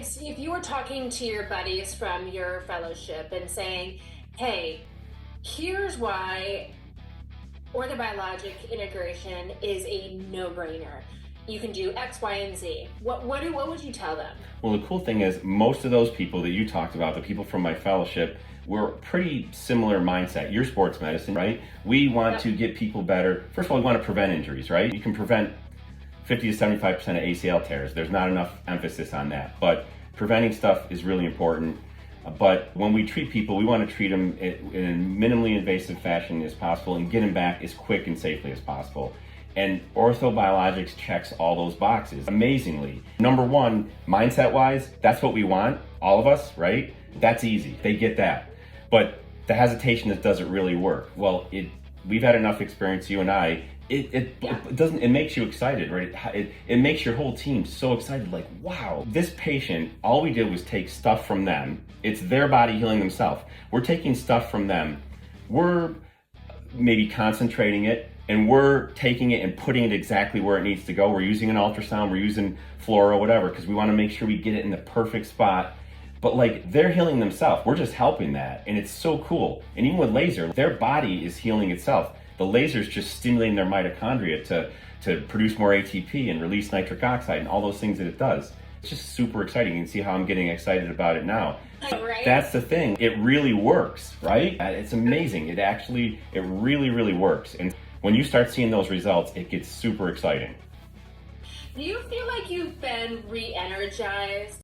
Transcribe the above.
if you were talking to your buddies from your fellowship and saying, hey, here's why orthobiologic integration is a no-brainer. You can do X, Y, and Z. What would you tell them? Well, the cool thing is most of those people that you talked about, the people from my fellowship, were pretty similar mindset. You're sports medicine, right? We want to get people better. First of all, we want to prevent injuries, right? You can prevent 50 to 75% of ACL tears. There's not enough emphasis on that, but preventing stuff is really important. But when we treat people, we want to treat them in a minimally invasive fashion as possible and get them back as quick and safely as possible. And orthobiologics checks all those boxes amazingly. Number one, mindset-wise, that's what we want, all of us, right? That's easy, they get that. But the hesitation that does it really work. Well, we've had enough experience, you and I, it makes you excited, right? It makes your whole team so excited, like, wow, this patient, all we did was take stuff from them. It's their body healing themselves. We're taking stuff from them. We're maybe concentrating it, and we're taking it and putting it exactly where it needs to go. We're using an ultrasound, we're using fluoro, whatever, because we want to make sure we get it in the perfect spot. But like, they're healing themselves. We're just helping that, and it's so cool. And even with laser, their body is healing itself. The laser's just stimulating their mitochondria to produce more ATP and release nitric oxide and all those things that it does. It's just super exciting. You can see how I'm getting excited about it now. Right. That's the thing. It really works, right? It's amazing. It really, really works. And when you start seeing those results, it gets super exciting. Do you feel like you've been re-energized?